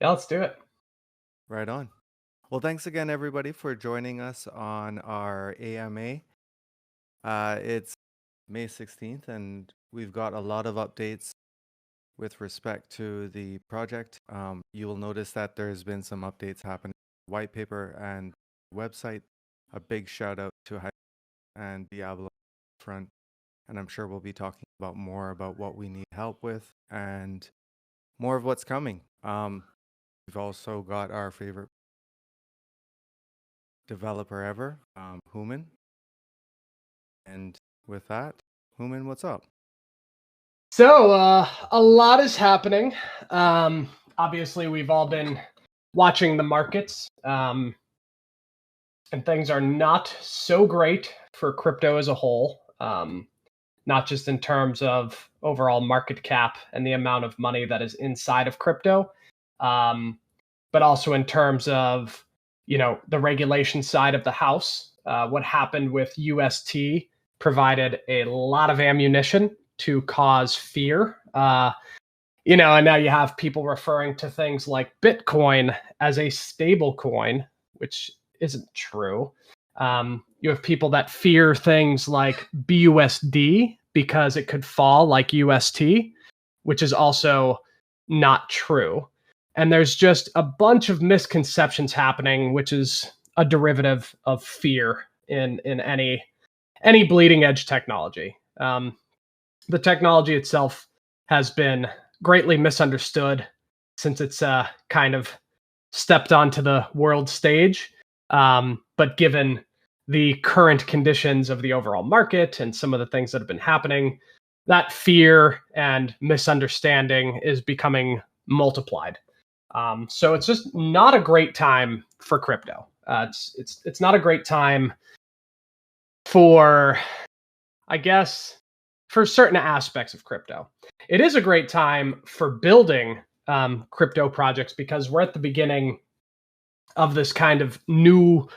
Yeah, let's do it. Right on. Well, thanks again, everybody, for joining us on our AMA. It's May 16th, and we've got a lot of updates with respect to the project. You will notice that there's been some updates happening on Whitepaper and website. A big shout out to Hype and Diablo front, and I'm sure we'll be talking about more about what we need help with and more of what's coming. We've also got our favorite developer ever, Human. And with that, Human, what's up? So, a lot is happening. Obviously, we've all been watching the markets, and things are not so great for crypto as a whole. Not just in terms of overall market cap and the amount of money that is inside of crypto, um, but also in terms of the regulation side of the house. What happened with UST provided a lot of ammunition to cause fear. And now you have people referring to things like Bitcoin as a stable coin, which isn't true. You have people that fear things like BUSD because it could fall like UST, which is also not true. And there's just a bunch of misconceptions happening, which is a derivative of fear in any bleeding edge technology. The technology itself has been greatly misunderstood since it's kind of stepped onto the world stage. But given the current conditions of the overall market and some of the things that have been happening, that fear and misunderstanding is becoming multiplied. So it's just not a great time for crypto. It's not a great time for, I guess, for certain aspects of crypto. It is a great time for building crypto projects because we're at the beginning of this kind of new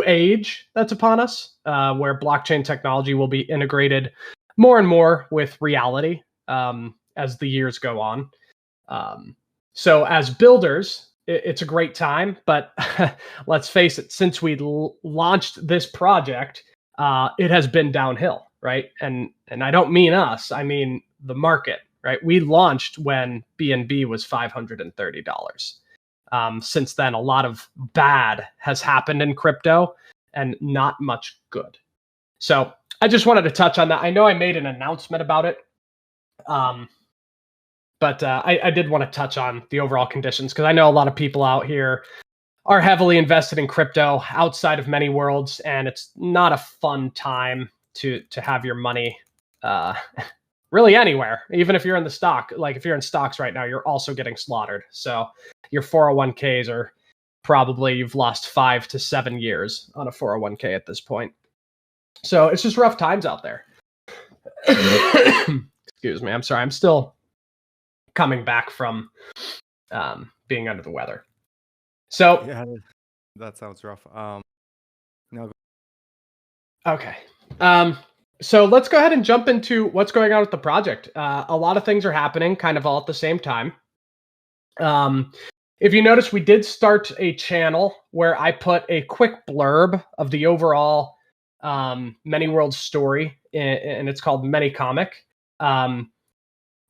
age that's upon us, where blockchain technology will be integrated more and more with reality as the years go on. So as builders, it's a great time, but let's face it, since we launched this project, it has been downhill, right? And I don't mean us, I mean the market, right? We launched when BNB was $530. Since then, a lot of bad has happened in crypto and not much good. So I just wanted to touch on that. I know I made an announcement about it, but I did want to touch on the overall conditions because I know a lot of people out here are heavily invested in crypto outside of many worlds, and it's not a fun time to have your money really anywhere. Even if you're in the stock, like if you're in stocks right now, you're also getting slaughtered. So your 401ks are probably, you've lost 5 to 7 years on a 401k at this point. So it's just rough times out there. Excuse me. I'm sorry. I'm still coming back from being under the weather. So Yeah, that sounds rough. No, okay. So let's go ahead and jump into what's going on with the project. A lot of things are happening kind of all at the same time. If you notice, we did start a channel where I put a quick blurb of the overall Many Worlds story, and it's called Many Comic.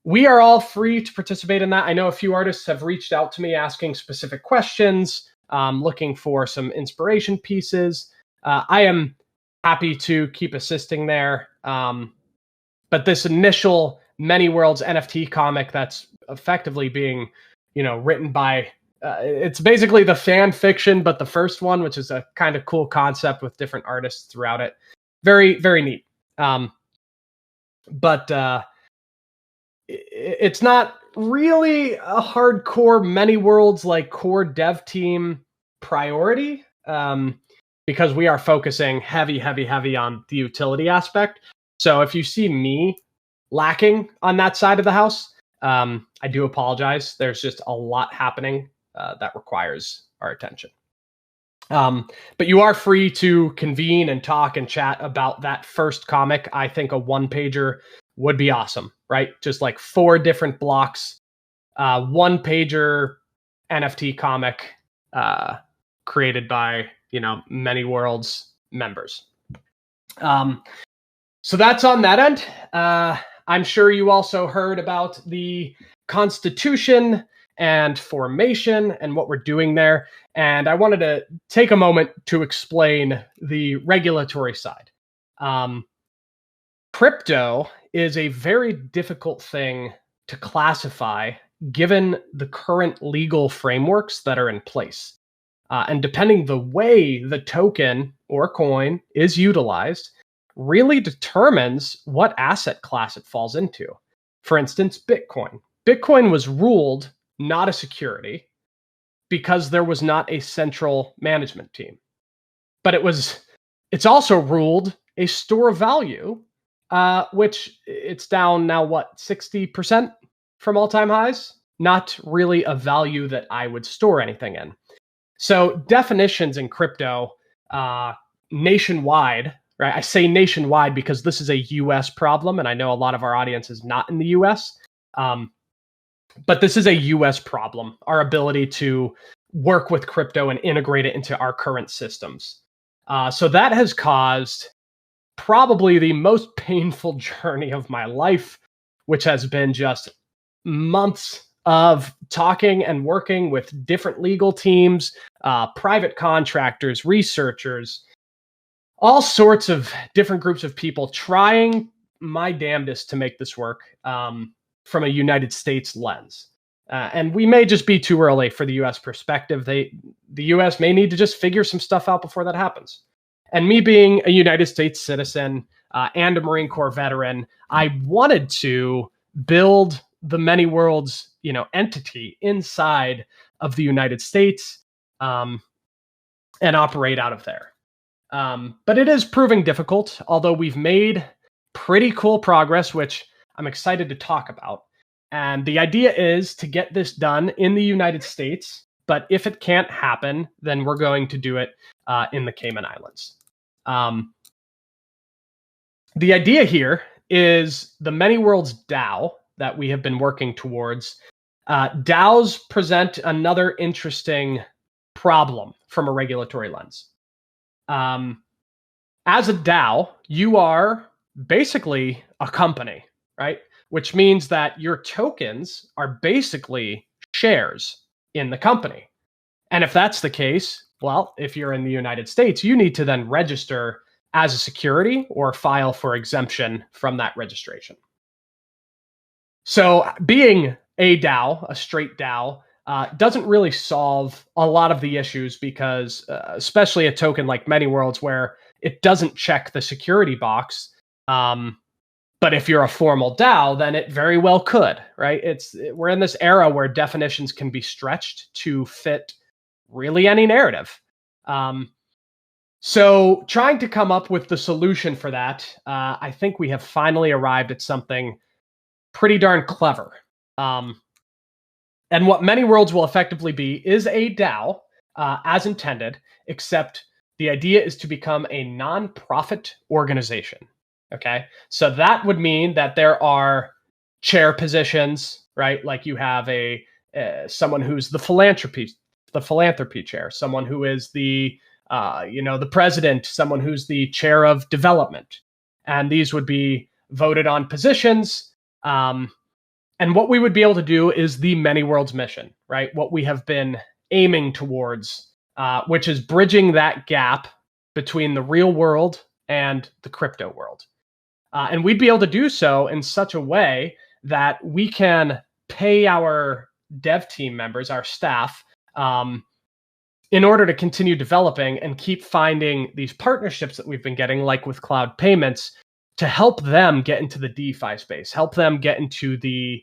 We are all free to participate in that. I know a few artists have reached out to me asking specific questions, looking for some inspiration pieces. I am happy to keep assisting there. But this initial Many Worlds NFT comic that's effectively being, written by, it's basically the fan fiction, but the first one, which is a kind of cool concept with different artists throughout it. Very, very neat. But it's not really a hardcore Many Worlds like core dev team priority, because we are focusing heavy on the utility aspect. So if you see me lacking on that side of the house, I do apologize. There's just a lot happening that requires our attention. But you are free to convene and talk and chat about that first comic. I think a one-pager would be awesome, right? Just like 4 different blocks, one-pager NFT comic created by, Many Worlds members. So that's on that end. I'm sure you also heard about the Constitution and formation and what we're doing there. And I wanted to take a moment to explain the regulatory side. Crypto is a very difficult thing to classify given the current legal frameworks that are in place. And depending the way the token or coin is utilized, really determines what asset class it falls into. For instance, Bitcoin. Bitcoin was ruled not a security because there was not a central management team. But it's also ruled a store of value, which it's down now, 60% from all-time highs? Not really a value that I would store anything in. So definitions in crypto nationwide, right? I say nationwide because this is a US problem, and I know a lot of our audience is not in the US. But this is a US problem, our ability to work with crypto and integrate it into our current systems. So that has caused probably the most painful journey of my life, which has been just months of talking and working with different legal teams, private contractors, researchers, all sorts of different groups of people trying my damnedest to make this work from a United States lens. And we may just be too early for the US perspective. The US may need to just figure some stuff out before that happens. And me being a United States citizen and a Marine Corps veteran, I wanted to build the Many Worlds, entity inside of the United States and operate out of there. But it is proving difficult, although we've made pretty cool progress, which I'm excited to talk about. And the idea is to get this done in the United States, but if it can't happen, then we're going to do it in the Cayman Islands. The idea here is the Many Worlds DAO that we have been working towards. DAOs present another interesting problem from a regulatory lens. As a DAO, you are basically a company, right? Which means that your tokens are basically shares in the company. And if that's the case, well, if you're in the United States, you need to then register as a security or file for exemption from that registration. So being a DAO, a straight DAO, doesn't really solve a lot of the issues because, especially a token like Many Worlds, where it doesn't check the security box. But if you're a formal DAO, then it very well could, right? We're in this era where definitions can be stretched to fit really any narrative. So trying to come up with the solution for that, I think we have finally arrived at something pretty darn clever. And what Many Worlds will effectively be is a DAO as intended, except the idea is to become a nonprofit organization. Okay, so that would mean that there are chair positions, right? Like you have someone who's the philanthropy chair, someone who is the president, someone who's the chair of development, and these would be voted on positions. And what we would be able to do is the Many Worlds mission, right? What we have been aiming towards, which is bridging that gap between the real world and the crypto world. And we'd be able to do so in such a way that we can pay our dev team members, our staff, in order to continue developing and keep finding these partnerships that we've been getting, like with cloud payments, to help them get into the DeFi space, help them get into the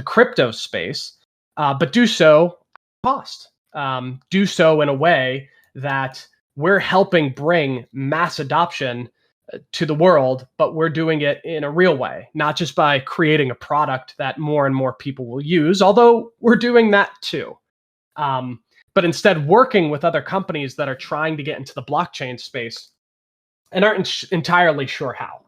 crypto space, but do so at cost. Do so in a way that we're helping bring mass adoption to the world, but we're doing it in a real way, not just by creating a product that more and more people will use, although we're doing that too. But instead working with other companies that are trying to get into the blockchain space and aren't entirely sure how.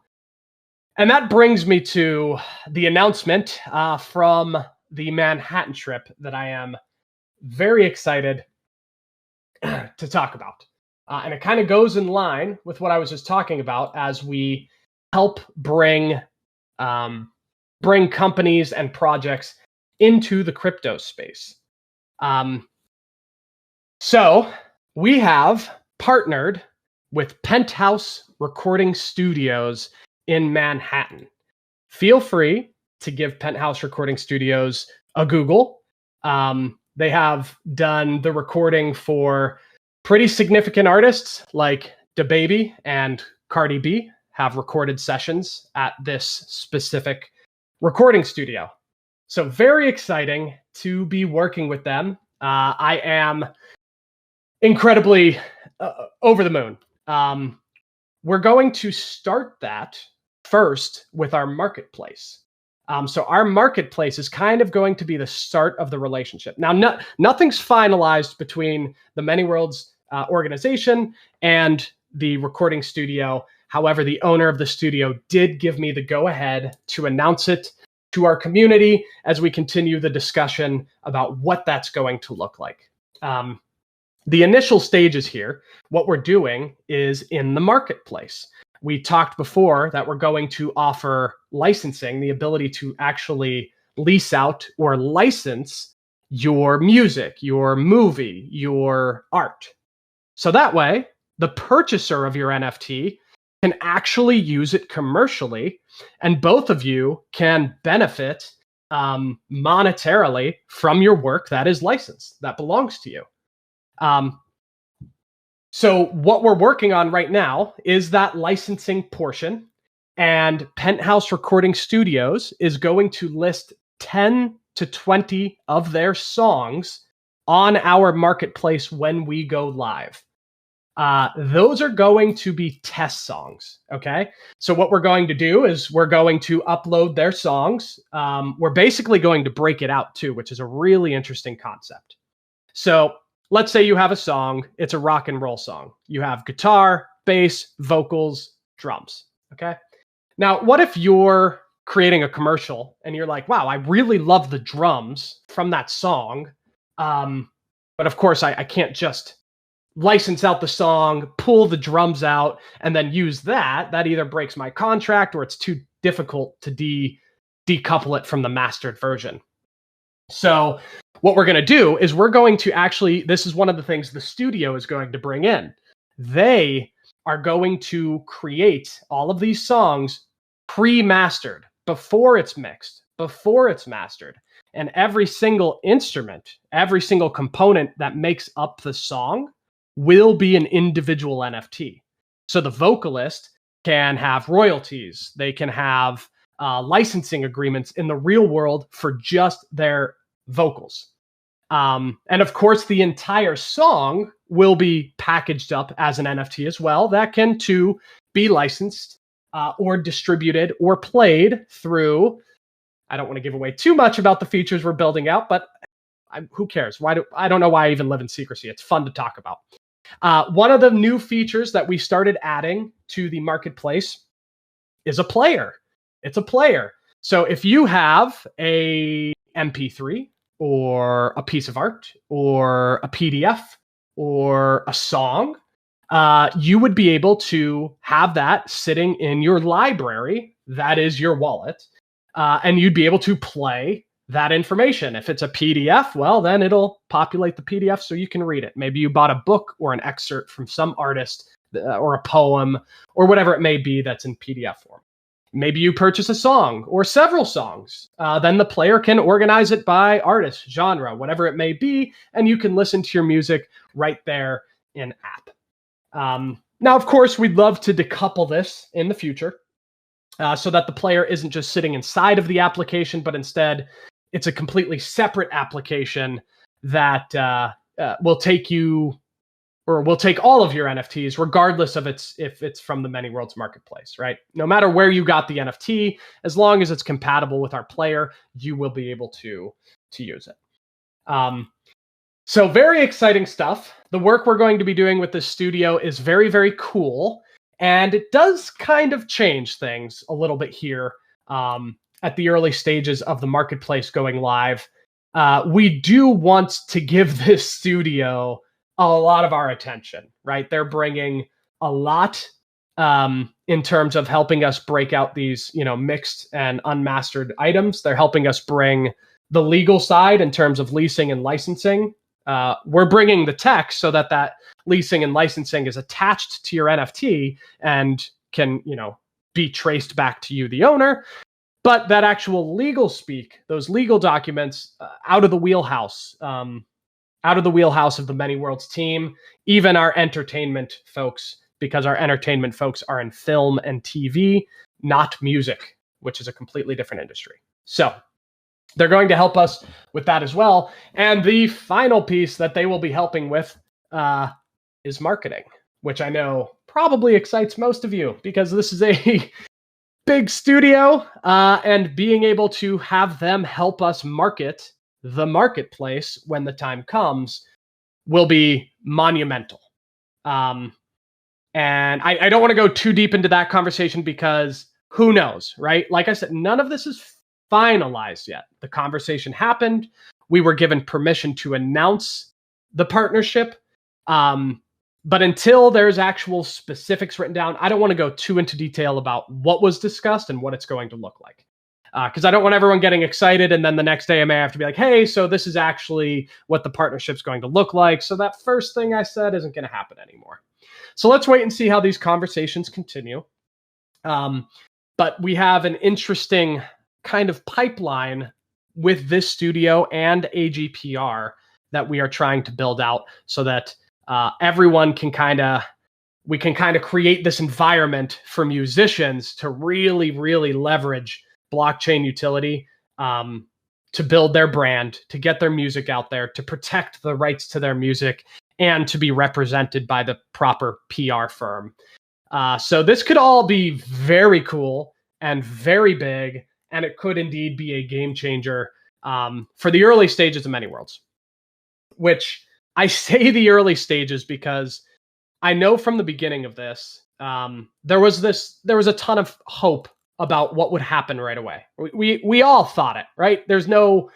And that brings me to the announcement from the Manhattan trip that I am very excited to talk about. And it kind of goes in line with what I was just talking about as we help bring companies and projects into the crypto space. So we have partnered with Penthouse Recording Studios in Manhattan. Feel free to give Penthouse Recording Studios a Google. They have done the recording for pretty significant artists like DaBaby and Cardi B have recorded sessions at this specific recording studio. So very exciting to be working with them. I am incredibly over the moon. We're going to start that first with our marketplace. So our marketplace is kind of going to be the start of the relationship. Now, nothing's finalized between the Many Worlds organization and the recording studio. However, the owner of the studio did give me the go-ahead to announce it to our community as we continue the discussion about what that's going to look like. The initial stages here, what we're doing is in the marketplace. We talked before that we're going to offer licensing, the ability to actually lease out or license your music, your movie, your art. So that way, the purchaser of your NFT can actually use it commercially, and both of you can benefit monetarily from your work that is licensed, that belongs to you. So what we're working on right now is that licensing portion, and Penthouse Recording Studios is going to list 10 to 20 of their songs on our marketplace when we go live. Those are going to be test songs, okay? So what we're going to do is we're going to upload their songs. We're basically going to break it out too, which is a really interesting concept. So let's say you have a song, it's a rock and roll song. You have guitar, bass, vocals, drums, okay? Now, what if you're creating a commercial and you're like, wow, I really love the drums from that song. But of course, I can't just license out the song, pull the drums out, and then use that. That either breaks my contract or it's too difficult to decouple it from the mastered version. So what we're going to do is we're going to actually, this is one of the things the studio is going to bring in. They are going to create all of these songs pre-mastered, before it's mixed, before it's mastered. And every single instrument, every single component that makes up the song will be an individual NFT. So the vocalist can have royalties. They can have licensing agreements in the real world for just their vocals. And of course, the entire song will be packaged up as an NFT as well. That can too be licensed or distributed or played through, I don't want to give away too much about the features we're building out, but who cares? I don't know why I even live in secrecy. It's fun to talk about. One of the new features that we started adding to the marketplace is a player. It's a player. So if you have a MP3 or a piece of art or a PDF or a song, you would be able to have that sitting in your library. That is your wallet. And you'd be able to play that information. If it's a PDF, well, then it'll populate the PDF so you can read it. Maybe you bought a book or an excerpt from some artist or a poem or whatever it may be that's in PDF form. Maybe you purchase a song or several songs. Then the player can organize it by artist, genre, whatever it may be, and you can listen to your music right there in app. Now, of course, we'd love to decouple this in the future so that the player isn't just sitting inside of the application, but instead it's a completely separate application that will take you, or will take all of your NFTs, regardless of if it's from the Many Worlds marketplace, right? No matter where you got the NFT, as long as it's compatible with our player, you will be able to use it. So very exciting stuff. The work we're going to be doing with this studio is very, very cool. And it does kind of change things a little bit here at the early stages of the marketplace going live. we do want to give this studio a lot of our attention, right? They're bringing a lot in terms of helping us break out these, mixed and unmastered items. They're helping us bring the legal side in terms of leasing and licensing. We're bringing the tech so that leasing and licensing is attached to your NFT and can, be traced back to you, the owner. But that actual legal speak, those legal documents, out of the wheelhouse of the Many Worlds team, even our entertainment folks, because our entertainment folks are in film and TV, not music, which is a completely different industry. So they're going to help us with that as well. And the final piece that they will be helping with is marketing, which I know probably excites most of you because this is a big studio, and being able to have them help us market the marketplace when the time comes will be monumental. And I don't want to go too deep into that conversation because who knows, right? Like I said, none of this is finalized yet. The conversation happened. We were given permission to announce the partnership. But until there's actual specifics written down, I don't want to go too into detail about what was discussed and what it's going to look like. Because I don't want everyone getting excited and then the next day I may have to be like, hey, so this is actually what the partnership's going to look like. So that first thing I said isn't going to happen anymore. So let's wait and see how these conversations continue. But we have an interesting kind of pipeline with this studio and AGPR that we are trying to build out so that everyone can we can create this environment for musicians to really, really leverage blockchain utility to build their brand, to get their music out there, to protect the rights to their music, and to be represented by the proper PR firm. So this could all be very cool and very big, and it could indeed be a game changer for the early stages of Many Worlds, which I say the early stages because I know from the beginning of this, there was a ton of hope about what would happen right away. We all thought it, right? There's no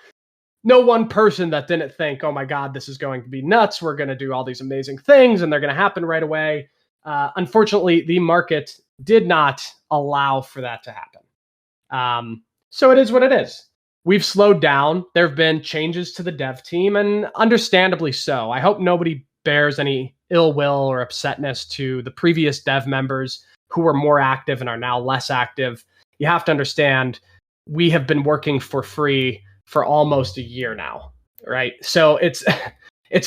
one person that didn't think, oh my God, this is going to be nuts. We're going to do all these amazing things and they're going to happen right away. Unfortunately, the market did not allow for that to happen. So it is what it is. We've slowed down. There have been changes to the dev team, and understandably so. I hope nobody bears any ill will or upsetness to the previous dev members who were more active and are now less active. You have to understand, we have been working for free for almost a year now, right? So it's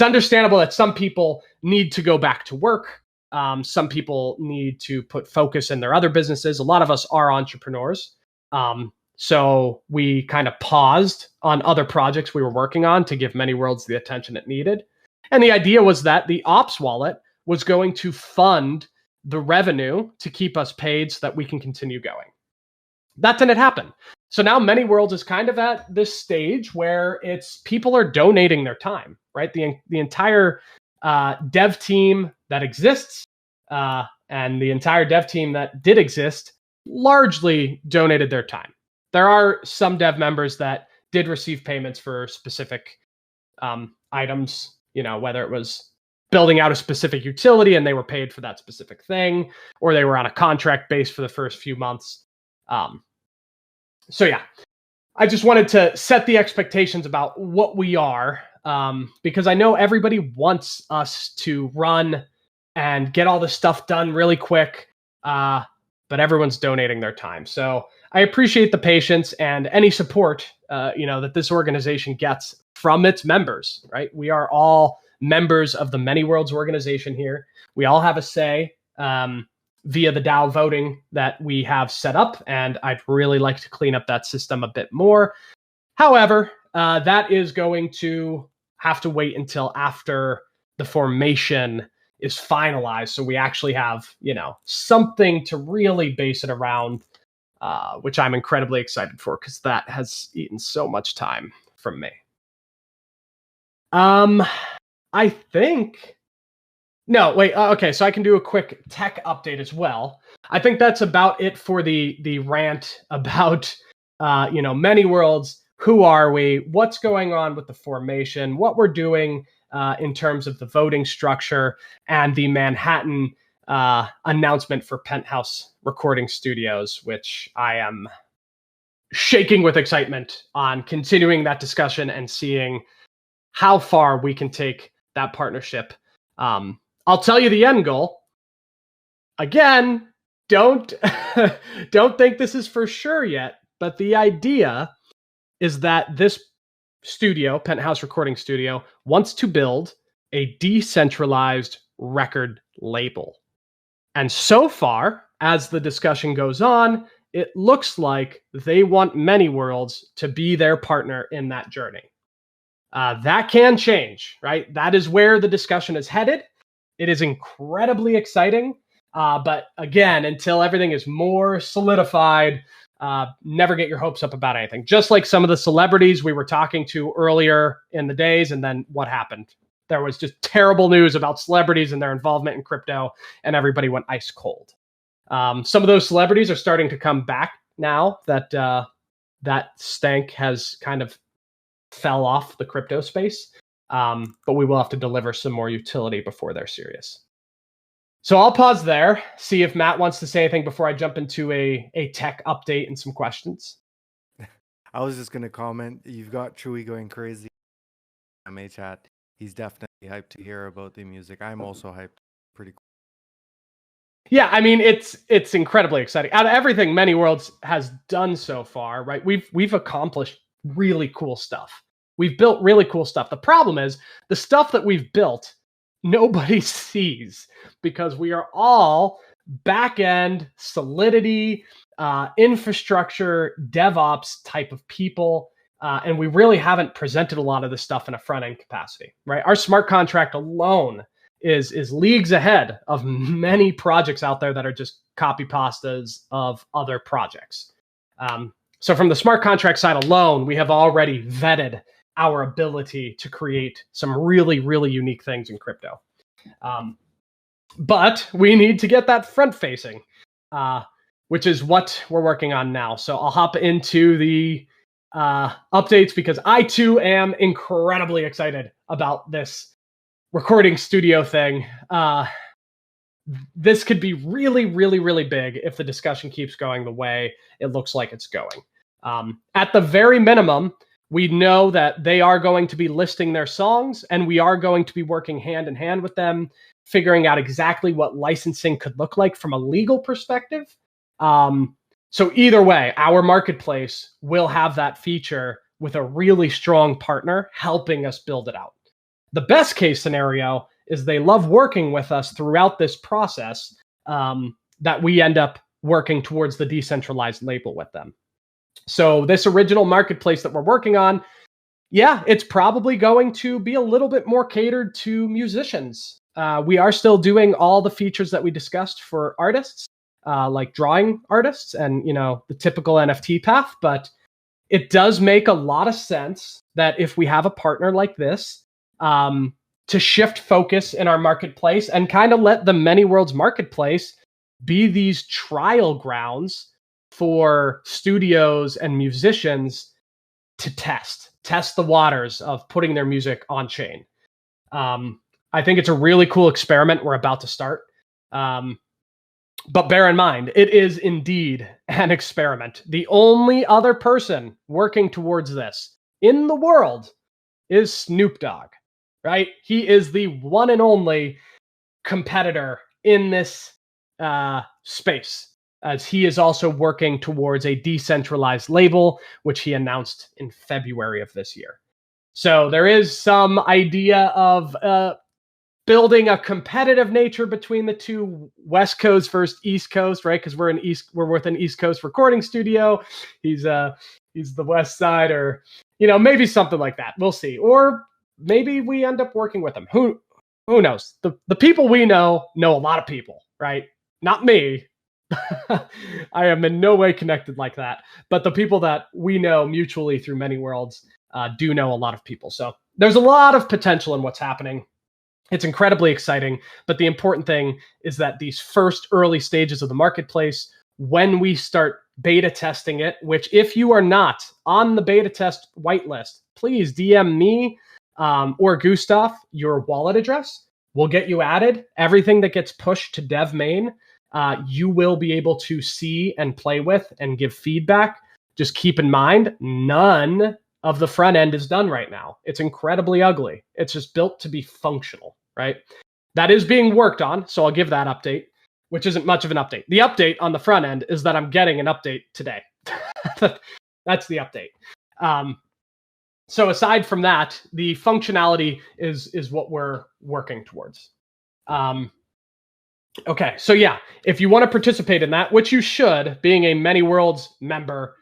understandable that some people need to go back to work. Some people need to put focus in their other businesses. A lot of us are entrepreneurs. So we kind of paused on other projects we were working on to give Many Worlds the attention it needed. And the idea was that the ops wallet was going to fund the revenue to keep us paid so that we can continue going. That didn't happen. So now Many Worlds is kind of at this stage where people are donating their time, right? The entire dev team that exists and the entire dev team that did exist largely donated their time. There are some dev members that did receive payments for specific items, whether it was building out a specific utility and they were paid for that specific thing, or they were on a contract base for the first few months. So yeah, I just wanted to set the expectations about what we are, because I know everybody wants us to run and get all this stuff done really quick, but everyone's donating their time. So I appreciate the patience and any support, that this organization gets from its members, right? We are all members of the Many Worlds organization here. We all have a say via the DAO voting that we have set up, and I'd really like to clean up that system a bit more. However, that is going to have to wait until after the formation is finalized, so we actually have, something to really base it around, which I'm incredibly excited for because that has eaten so much time from me. I think... No, wait, okay, so I can do a quick tech update as well. I think that's about it for the rant about, Many Worlds. who are we, what's going on with the formation, what we're doing in terms of the voting structure, and the Manhattan announcement for Penthouse Recording Studios, which I am shaking with excitement on continuing that discussion and seeing how far we can take that partnership. I'll tell you the end goal. Again, don't think this is for sure yet, but the idea is that this studio, Penthouse Recording Studio, wants to build a decentralized record label. And so far, as the discussion goes on, it looks like they want Many Worlds to be their partner in that journey. That can change, right? That is where the discussion is headed. It is incredibly exciting. But again, until everything is more solidified, never get your hopes up about anything. Just like some of the celebrities we were talking to earlier in the days, and then what happened? There was just terrible news about celebrities and their involvement in crypto, and everybody went ice cold. Some of those celebrities are starting to come back now that that stank has kind of fell off the crypto space. But we will have to deliver some more utility before they're serious. So I'll pause there, see if Matt wants to say anything before I jump into a tech update and some questions. I was just going to comment, you've got Chewy going crazy. MA chat. He's definitely hyped to hear about the music. I'm also hyped. Pretty cool. Yeah, I mean, it's incredibly exciting. Out of everything Many Worlds has done so far, right? We've accomplished really cool stuff. We've built really cool stuff. The problem is the stuff that we've built, nobody sees because we are all back-end Solidity, infrastructure, DevOps type of people. And we really haven't presented a lot of this stuff in a front-end capacity, right? Our smart contract alone is leagues ahead of many projects out there that are just copy pastas of other projects. So from the smart contract side alone, we have already vetted our ability to create some really, really unique things in crypto. But we need to get that front-facing, which is what we're working on now. So I'll hop into the updates because I too am incredibly excited about this recording studio thing. This could be really, really, really big if the discussion keeps going the way it looks like it's going. At the very minimum, we know that they are going to be listing their songs, and we are going to be working hand in hand with them, figuring out exactly what licensing could look like from a legal perspective. So either way, our marketplace will have that feature with a really strong partner helping us build it out. The best case scenario is they love working with us throughout this process, that we end up working towards the decentralized label with them. So this original marketplace that we're working on, yeah, it's probably going to be a little bit more catered to musicians. We are still doing all the features that we discussed for artists, like drawing artists and, the typical NFT path. But it does make a lot of sense that if we have a partner like this, to shift focus in our marketplace and kind of let the Many Worlds marketplace be these trial grounds for studios and musicians to test the waters of putting their music on chain. I think it's a really cool experiment we're about to start. But bear in mind, it is indeed an experiment. The only other person working towards this in the world is Snoop Dogg, right? He is the one and only competitor in this space, as he is also working towards a decentralized label, which he announced in February of this year. So there is some idea of building a competitive nature between the two, West Coast versus East Coast, right? Because we're with an East Coast recording studio. He's the West Side, or maybe something like that. We'll see. Or maybe we end up working with him. Who knows? The people we know a lot of people, right? Not me. I am in no way connected like that. But the people that we know mutually through Many Worlds do know a lot of people. So there's a lot of potential in what's happening. It's incredibly exciting. But the important thing is that these first early stages of the marketplace, when we start beta testing it, which if you are not on the beta test whitelist, please DM me or Gustav your wallet address. We'll get you added. Everything that gets pushed to dev main, you will be able to see and play with and give feedback. Just keep in mind, none of the front end is done right now. It's incredibly ugly. It's just built to be functional, right? That is being worked on, so I'll give that update, which isn't much of an update. The update on the front end is that I'm getting an update today. That's the update. So aside from that, the functionality is what we're working towards. Okay, so yeah, if you want to participate in that, which you should, being a Many Worlds member,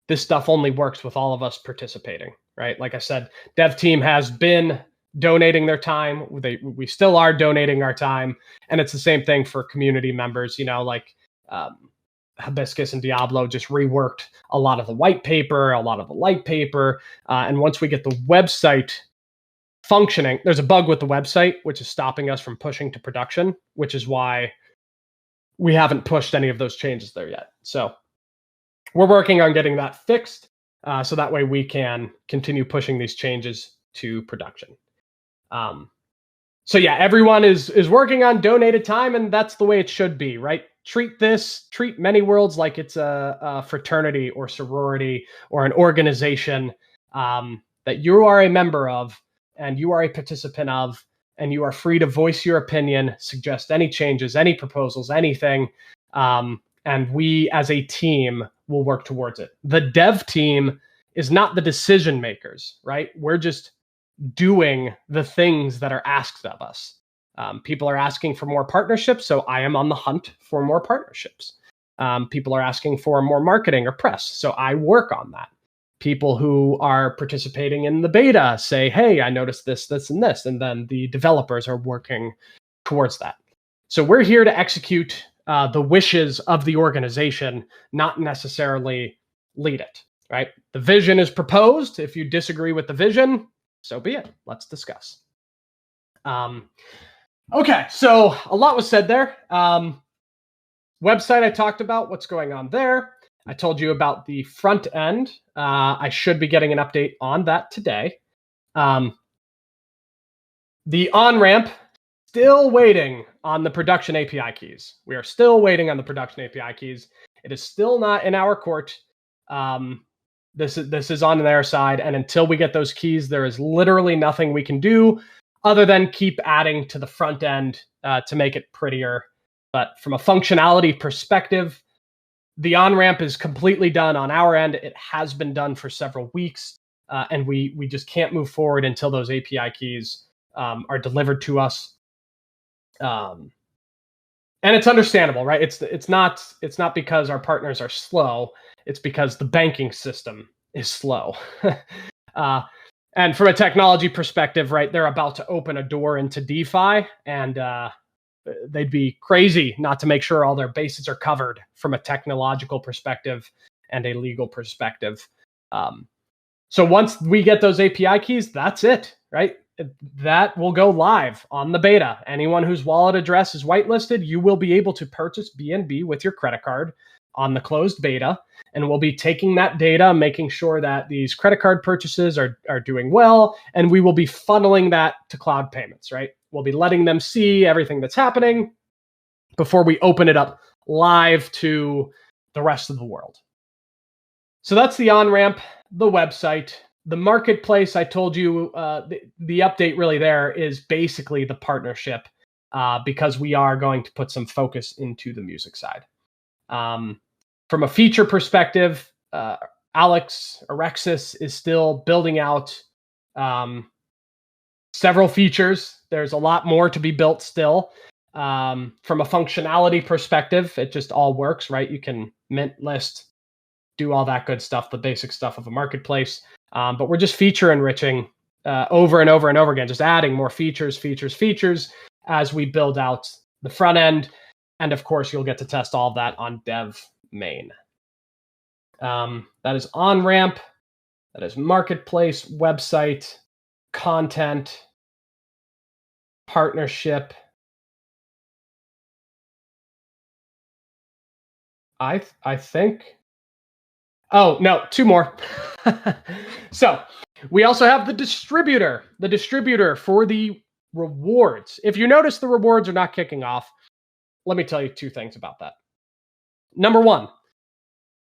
this stuff only works with all of us participating, right? Like I said, dev team has been donating their time. We still are donating our time. And it's the same thing for community members, like Hibiscus and Diablo just reworked a lot of the white paper, a lot of the light paper. And once we get the website functioning, there's a bug with the website, which is stopping us from pushing to production, which is why we haven't pushed any of those changes there yet. So we're working on getting that fixed, so that way we can continue pushing these changes to production. So yeah, everyone is working on donated time, and that's the way it should be, right? Treat Many Worlds like it's a fraternity or sorority or an organization that you are a member of and you are a participant of, and you are free to voice your opinion, suggest any changes, any proposals, anything. And we as a team will work towards it. The dev team is not the decision makers, right? We're just doing the things that are asked of us. People are asking for more partnerships, so I am on the hunt for more partnerships. People are asking for more marketing or press, so I work on that. People who are participating in the beta say, hey, I noticed this, this, and this, and then the developers are working towards that. So we're here to execute the wishes of the organization, not necessarily lead it, right? The vision is proposed. If you disagree with the vision, so be it. Let's discuss. Okay, so a lot was said there. Website I talked about, what's going on there. I told you about the front end. I should be getting an update on that today. The on-ramp, still waiting on the production API keys. We are still waiting on the production API keys. It is still not in our court. This is on their side, and until we get those keys, there is literally nothing we can do other than keep adding to the front end to make it prettier. But from a functionality perspective, the on-ramp is completely done on our end. It has been done for several weeks, and we just can't move forward until those API keys are delivered to us. And it's understandable, right? It's not because our partners are slow. It's because the banking system is slow. And from a technology perspective, right, they're about to open a door into DeFi, and they'd be crazy not to make sure all their bases are covered from a technological perspective and a legal perspective. So once we get those API keys, that's it, right? That will go live on the beta. Anyone whose wallet address is whitelisted, you will be able to purchase BNB with your credit card on the closed beta. And we'll be taking that data, making sure that these credit card purchases are doing well. And we will be funneling that to cloud payments, right? We'll be letting them see everything that's happening before we open it up live to the rest of the world. So that's the on-ramp, the website. The marketplace, I told you, the update really there is basically the partnership, because we are going to put some focus into the music side. From a feature perspective, Alex Alexis is still building out several features. There's a lot more to be built still. From a functionality perspective, it just all works, right? You can mint, list, do all that good stuff, the basic stuff of a marketplace. But we're just feature enriching over and over and over again, just adding more features as we build out the front end. And of course, you'll get to test all of that on dev main. That is on-ramp. That is marketplace, website, content, partnership. I think. Oh no, two more. So we also have the distributor for the rewards. If you notice the rewards are not kicking off, let me tell you two things about that. Number one,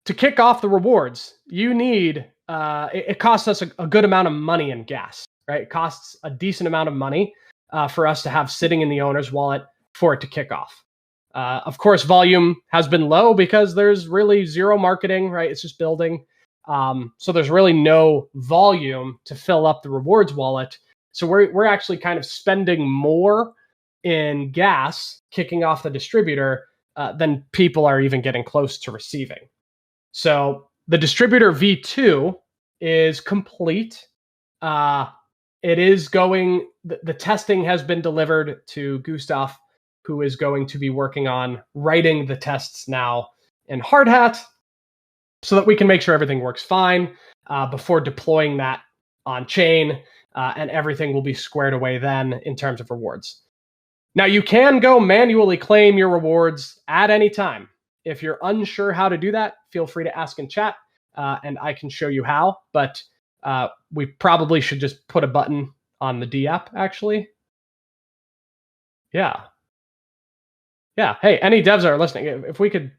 to kick off the rewards, you need it costs us a good amount of money in gas, right? It costs a decent amount of money for us to have sitting in the owner's wallet for it to kick off. Of course, volume has been low because there's really zero marketing, right? It's just building. So there's really no volume to fill up the rewards wallet. So we're actually kind of spending more in gas kicking off the distributor than people are even getting close to receiving. So the distributor V2 is complete. It is going, the testing has been delivered to Gustav, who is going to be working on writing the tests now in Hardhat so that we can make sure everything works fine before deploying that on chain, and everything will be squared away then in terms of rewards. Now, you can go manually claim your rewards at any time. If you're unsure how to do that, feel free to ask in chat, and I can show you how. But we probably should just put a button on the D app, actually. Yeah. Yeah. Hey, any devs that are listening, if we could,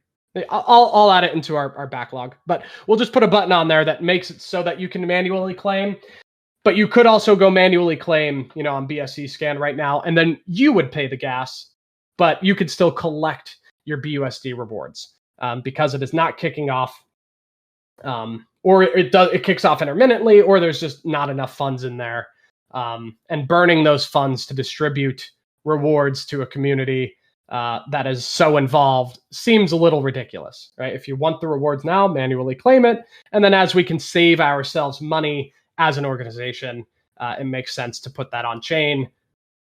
I'll add it into our backlog. But we'll just put a button on there that makes it so that you can manually claim. But you could also go manually claim, on BSC scan right now, and then you would pay the gas, but you could still collect your BUSD rewards because it is not kicking off, or it kicks off intermittently, or there's just not enough funds in there, and burning those funds to distribute rewards to a community that is so involved seems a little ridiculous, right? If you want the rewards now, manually claim it, and then as we can save ourselves money as an organization, it makes sense to put that on chain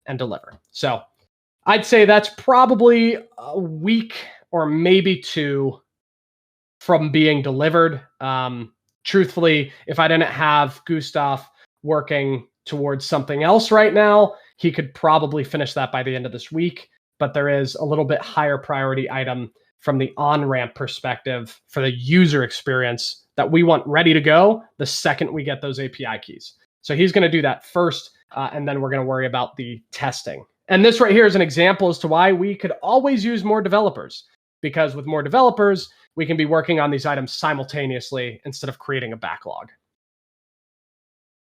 and deliver. So I'd say that's probably a week or maybe two from being delivered. Truthfully, if I didn't have Gustav working towards something else right now, he could probably finish that by the end of this week. But there is a little bit higher priority item from the on-ramp perspective for the user experience that we want ready to go the second we get those API keys. So he's going to do that first, and then we're going to worry about the testing. And this right here is an example as to why we could always use more developers, because with more developers, we can be working on these items simultaneously instead of creating a backlog.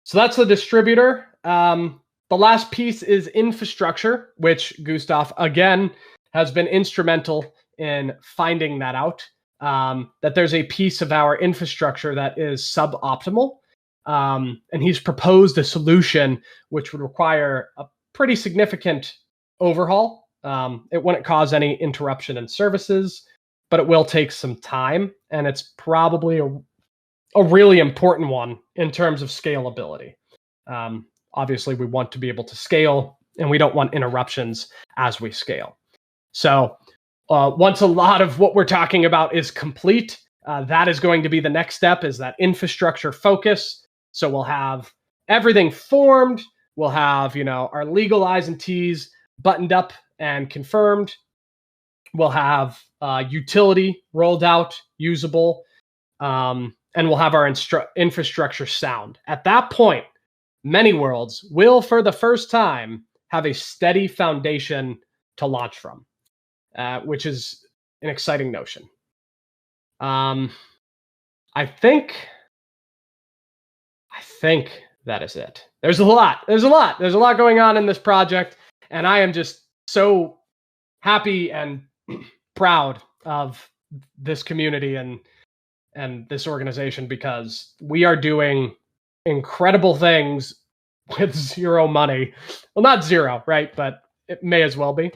So that's the distributor. The last piece is infrastructure, which Gustav, again, has been instrumental in finding that out, that there's a piece of our infrastructure that is suboptimal. And he's proposed a solution which would require a pretty significant overhaul. It wouldn't cause any interruption in services, but it will take some time. And it's probably a really important one in terms of scalability. Obviously, we want to be able to scale, and we don't want interruptions as we scale. So once a lot of what we're talking about is complete, that is going to be the next step, is that infrastructure focus. So we'll have everything formed. We'll have, our legal I's and T's buttoned up and confirmed. We'll have utility rolled out, usable, and we'll have our infrastructure sound. At that point, many worlds will, for the first time, have a steady foundation to launch from, which is an exciting notion. I think that is it. There's a lot going on in this project, and I am just so happy and proud of this community and this organization, because we are doing incredible things with zero money. Well, not zero, right? But it may as well be.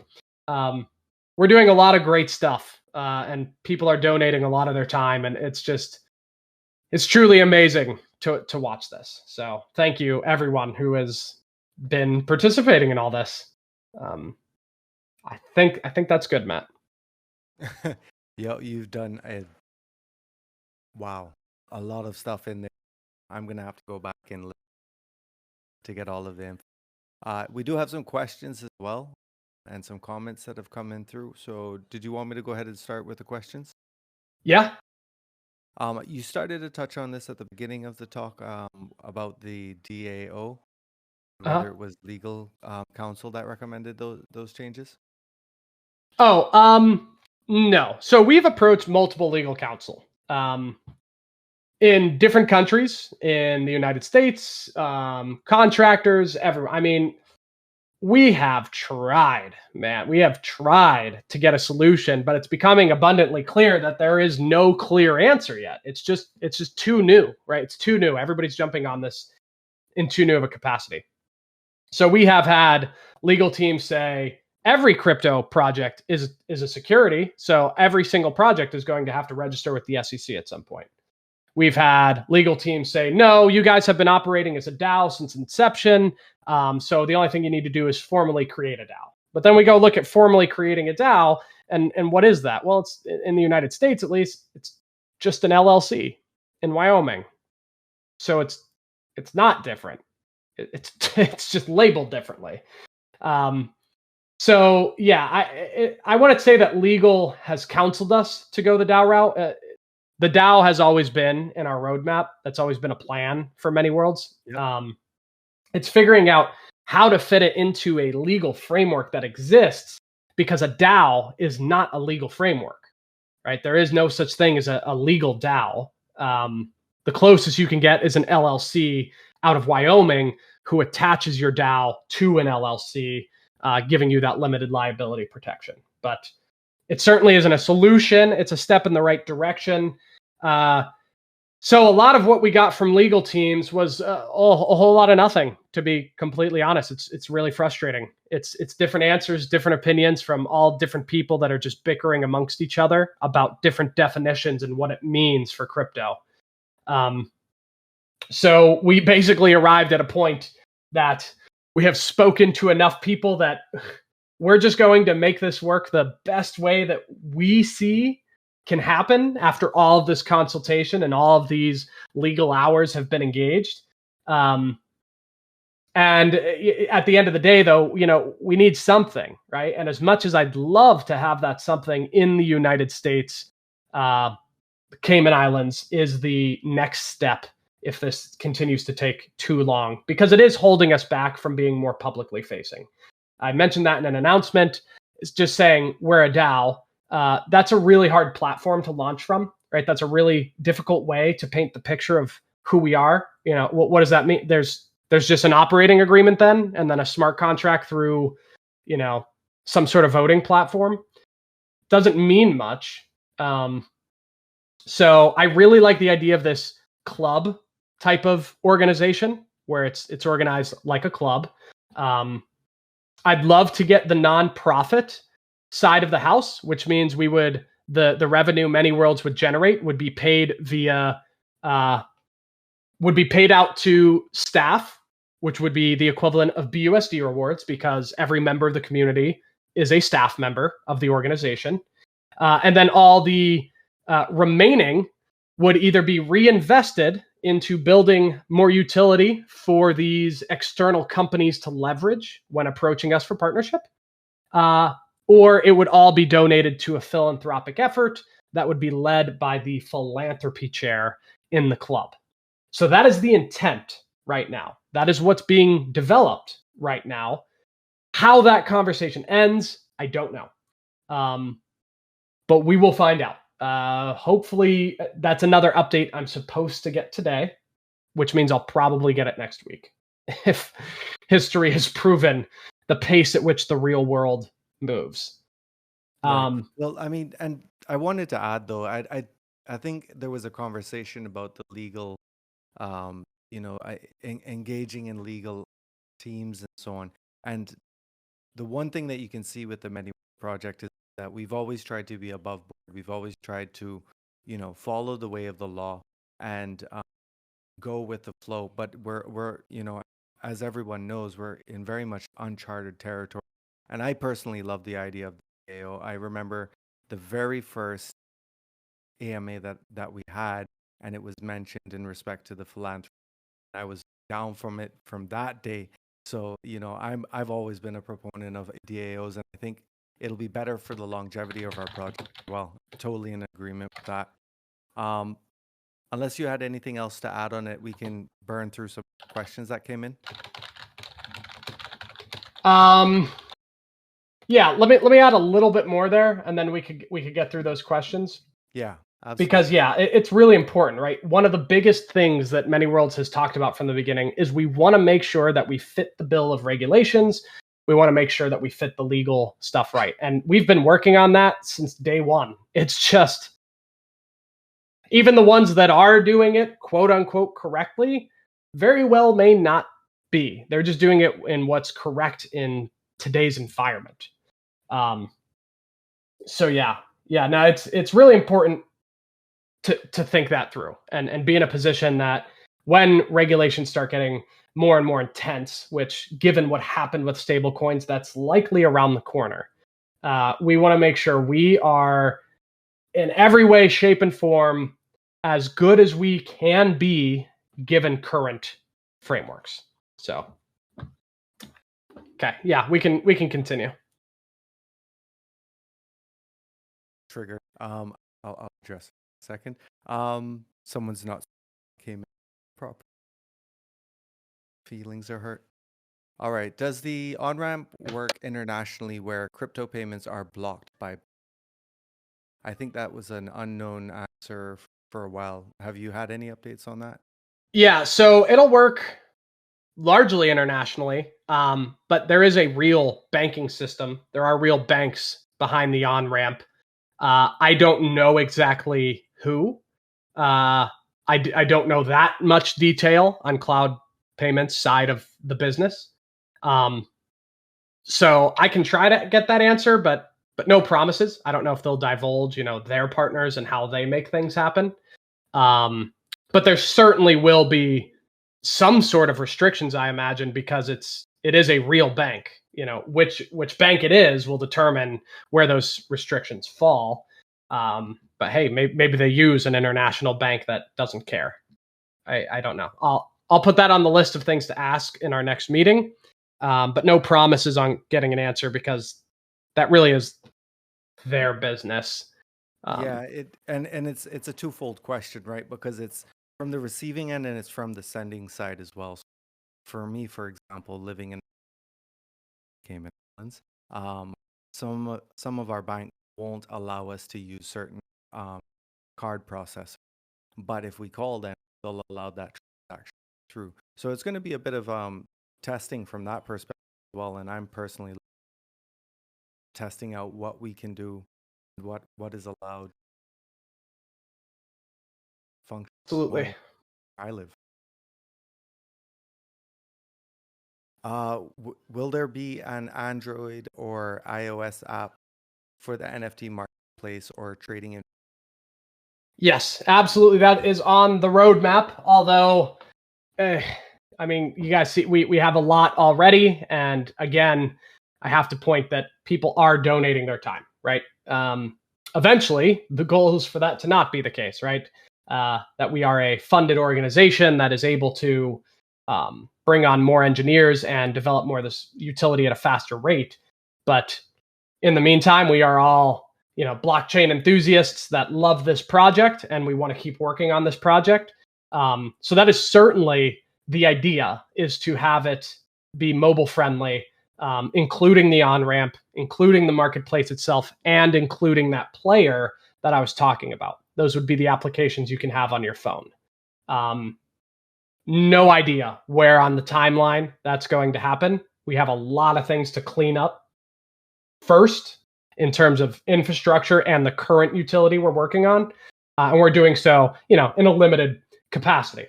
We're doing a lot of great stuff, and people are donating a lot of their time, and it's truly amazing to watch this. So thank you, everyone who has been participating in all this. I think that's good, Matt. You've done a lot of stuff in there. I'm gonna have to go back and look to get all of them. We do have some questions as well, and some comments that have come in through. So did you want me to go ahead and start with the questions? Yeah. You started to touch on this at the beginning of the talk about the DAO, Uh-huh. whether it was legal counsel that recommended those changes. Oh, no. So we've approached multiple legal counsel in different countries, in the United States, contractors, everyone. I mean, we have tried, man. We have tried to get a solution, but it's becoming abundantly clear that there is no clear answer yet. It's just too new, right? It's too new. Everybody's jumping on this in too new of a capacity. So we have had legal teams say every crypto project is a security, so every single project is going to have to register with the SEC at some point. We've had legal teams say, no, you guys have been operating as a DAO since inception. So the only thing you need to do is formally create a DAO. But then we go look at formally creating a DAO. And what is that? Well, it's in the United States, at least, it's just an LLC in Wyoming. So it's not different. It's just labeled differently. So yeah, I want to say that legal has counseled us to go the DAO route. The DAO has always been in our roadmap. That's always been a plan for many worlds. Yep. It's figuring out how to fit it into a legal framework that exists, because a DAO is not a legal framework, right? There is no such thing as a legal DAO. The closest you can get is an LLC out of Wyoming who attaches your DAO to an LLC, giving you that limited liability protection. But it certainly isn't a solution. It's a step in the right direction. So a lot of what we got from legal teams was a whole lot of nothing, to be completely honest. It's really frustrating. It's different answers, different opinions from all different people that are just bickering amongst each other about different definitions and what it means for crypto. So we basically arrived at a point that we have spoken to enough people that we're just going to make this work the best way that we see can happen after all of this consultation and all of these legal hours have been engaged. And at the end of the day, though, we need something, right? And as much as I'd love to have that something in the United States, the Cayman Islands is the next step if this continues to take too long, because it is holding us back from being more publicly facing. I mentioned that in an announcement. It's just saying we're a DAO. That's a really hard platform to launch from, right? That's a really difficult way to paint the picture of who we are. What does that mean? There's just an operating agreement then, and then a smart contract through, some sort of voting platform. Doesn't mean much. So I really like the idea of this club type of organization where it's organized like a club. I'd love to get the nonprofit side of the house, which means we would the revenue many worlds would generate would be paid via would be paid out to staff, which would be the equivalent of BUSD rewards, because every member of the community is a staff member of the organization. And then all the remaining would either be reinvested into building more utility for these external companies to leverage when approaching us for partnership, or it would all be donated to a philanthropic effort that would be led by the philanthropy chair in the club. So that is the intent right now. That is what's being developed right now. How that conversation ends, I don't know. But we will find out. Hopefully, that's another update I'm supposed to get today, which means I'll probably get it next week if history has proven the pace at which the real world moves. Right. Well, I mean, and I wanted to add though, I think there was a conversation about the legal, engaging in legal teams and so on. And the one thing that you can see with the Medi project is that we've always tried to be above board. We've always tried to, follow the way of the law and go with the flow. But we're, as everyone knows, we're in very much uncharted territory. And I personally love the idea of the AO. I remember the very first AMA that we had, and it was mentioned in respect to the philanthropy. I was down from it from that day. So, I've always been a proponent of DAOs, and I think it'll be better for the longevity of our project. Well, totally in agreement with that. Unless you had anything else to add on it, we can burn through some questions that came in. Yeah, let me add a little bit more there, and then we could get through those questions. Yeah, absolutely. Because it's really important, right? One of the biggest things that Many Worlds has talked about from the beginning is we want to make sure that we fit the bill of regulations. We want to make sure that we fit the legal stuff right. And we've been working on that since day one. It's just, even the ones that are doing it, quote unquote, correctly, very well may not be. They're just doing it in what's correct in today's environment. So no, it's really important to think that through and be in a position that when regulations start getting more and more intense, which given what happened with stablecoins, that's likely around the corner. We want to make sure we are in every way, shape, and form as good as we can be given current frameworks. So, okay, yeah, we can continue. Trigger. I'll address it in a second. Someone's not came in proper. Feelings are hurt. All right. Does the on-ramp work internationally where crypto payments are blocked by? I think that was an unknown answer for a while. Have you had any updates on that? Yeah, so it'll work largely internationally, but there is a real banking system. There are real banks behind the on-ramp. I don't know exactly who. I don't know that much detail on cloud payments side of the business. So I can try to get that answer, but no promises. I don't know if they'll divulge, their partners and how they make things happen. But there certainly will be some sort of restrictions, I imagine, because it is a real bank. Which bank it is will determine where those restrictions fall. But hey, maybe they use an international bank that doesn't care. I don't know. I'll put that on the list of things to ask in our next meeting. But no promises on getting an answer because that really is their business. Yeah, it's a twofold question, right? Because it's from the receiving end and it's from the sending side as well. So for me, for example, living in Cayman Islands, some of our banks won't allow us to use certain card processors, but if we call them, they'll allow that transaction through. So it's going to be a bit of testing from that perspective as well. And I'm personally testing out what we can do and what is allowed. Function. Absolutely. I live. Will there be an Android or iOS app for the NFT marketplace or trading in? Yes, absolutely. That is on the roadmap. Although, I mean, you guys see, we have a lot already. And again, I have to point that people are donating their time, right? Eventually, the goal is for that to not be the case, right? That we are a funded organization that is able to bring on more engineers and develop more of this utility at a faster rate. But in the meantime, we are all, blockchain enthusiasts that love this project, and we want to keep working on this project. So that is certainly the idea, is to have it be mobile friendly, including the on-ramp, including the marketplace itself, and including that player that I was talking about. Those would be the applications you can have on your phone. No idea where on the timeline that's going to happen. We have a lot of things to clean up first in terms of infrastructure and the current utility we're working on. And we're doing so, in a limited capacity.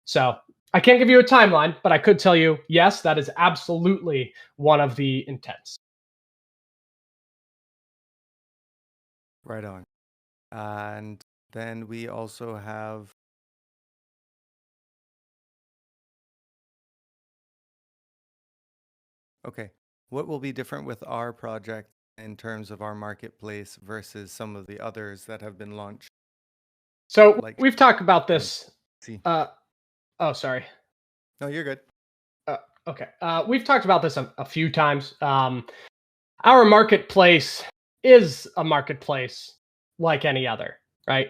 So I can't give you a timeline, but I could tell you, yes, that is absolutely one of the intents. Right on. And then we also have okay. What will be different with our project in terms of our marketplace versus some of the others that have been launched? So we've talked about this. See. Oh, sorry. No, you're good. Okay. We've talked about this a few times. Our marketplace is a marketplace like any other, right?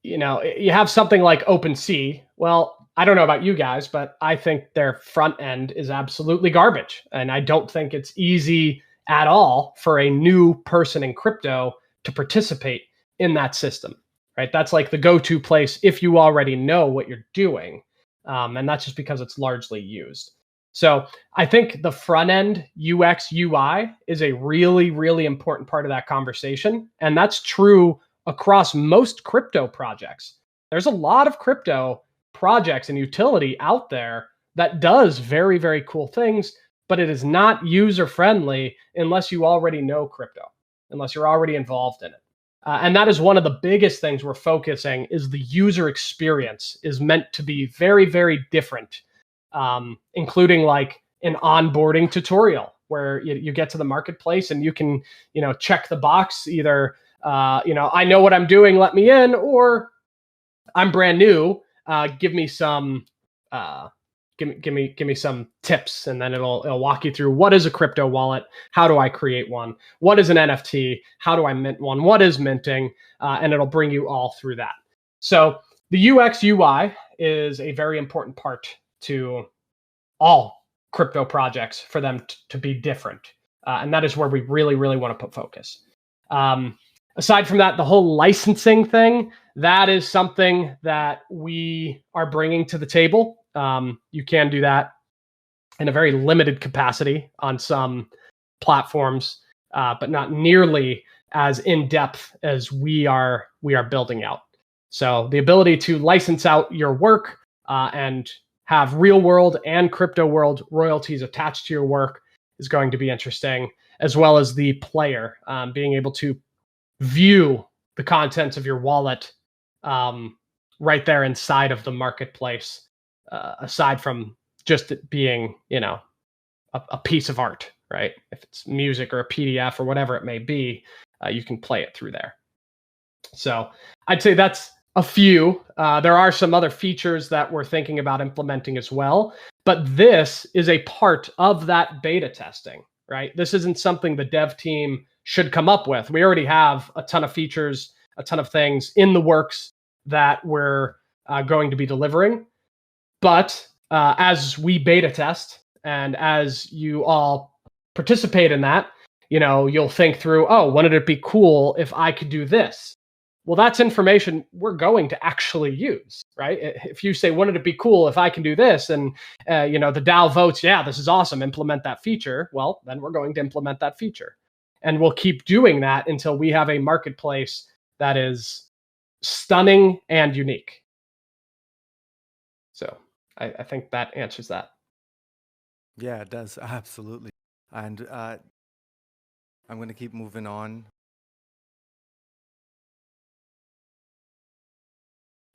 You have something like OpenSea. Well, I don't know about you guys, but I think their front end is absolutely garbage. And I don't think it's easy at all for a new person in crypto to participate in that system, right? That's like the go-to place if you already know what you're doing. And that's just because it's largely used. So I think the front end UX UI is a really, really important part of that conversation. And that's true across most crypto projects. There's a lot of crypto projects and utility out there that does very, very cool things, but it is not user friendly unless you already know crypto, unless you're already involved in it. And that is one of the biggest things we're focusing is the user experience is meant to be very, very different, including like an onboarding tutorial where you get to the marketplace and you can, check the box either, I know what I'm doing, let me in, or I'm brand new, give me some, give me some tips, and then it'll walk you through what is a crypto wallet, how do I create one, what is an NFT, how do I mint one, what is minting, and it'll bring you all through that. So the UX UI is a very important part to all crypto projects for them to be different, and that is where we really, really want to put focus. Aside from that, the whole licensing thing, that is something that we are bringing to the table. You can do that in a very limited capacity on some platforms, but not nearly as in depth as we are building out. So the ability to license out your work and have real world and crypto world royalties attached to your work is going to be interesting, as well as the player being able to view the contents of your wallet right there inside of the marketplace, aside from just it being, a piece of art, right? If it's music or a PDF or whatever it may be, you can play it through there. So I'd say that's a few. There are some other features that we're thinking about implementing as well, but this is a part of that beta testing, right? This isn't something the dev team should come up with. We already have a ton of features, a ton of things in the works that we're going to be delivering. But as we beta test and as you all participate in that, you'll think through, oh, wouldn't it be cool if I could do this? Well, that's information we're going to actually use, right? If you say, wouldn't it be cool if I can do this? And, the DAO votes, yeah, this is awesome, implement that feature. Well, then we're going to implement that feature. And we'll keep doing that until we have a marketplace that is stunning and unique. So I think that answers that. Yeah, it does. Absolutely. And I'm going to keep moving on.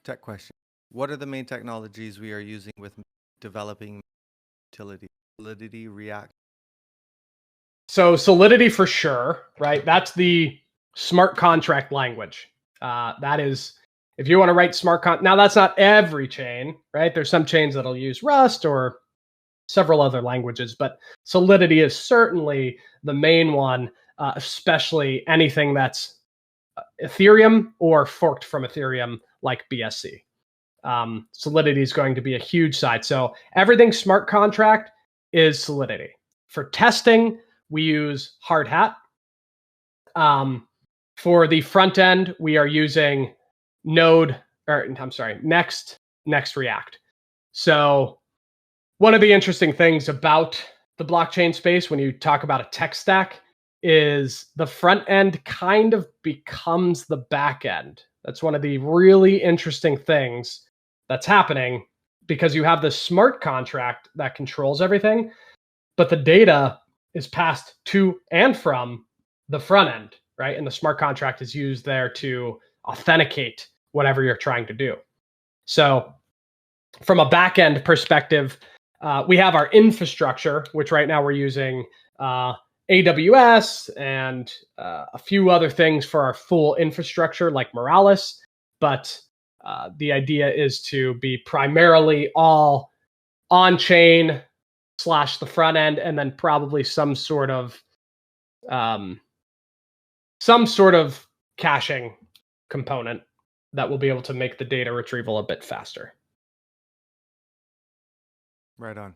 Tech question. What are the main technologies we are using with developing utility? Solidity, React? So Solidity for sure, right? That's the smart contract language. That is, if you want to write now that's not every chain, right? There's some chains that'll use Rust or several other languages, but Solidity is certainly the main one, especially anything that's Ethereum or forked from Ethereum like BSC. Solidity is going to be a huge side. So everything smart contract is Solidity. For testing, we use Hard Hat. For the front end, we are using Next React. So one of the interesting things about the blockchain space when you talk about a tech stack is the front end kind of becomes the back end. That's one of the really interesting things that's happening because you have this smart contract that controls everything, but the data is passed to and from the front end, right? And the smart contract is used there to authenticate whatever you're trying to do. So from a back end perspective, we have our infrastructure, which right now we're using AWS and a few other things for our full infrastructure like Moralis. But the idea is to be primarily all on-chain slash the front end, and then probably some sort of caching component that will be able to make the data retrieval a bit faster. Right on.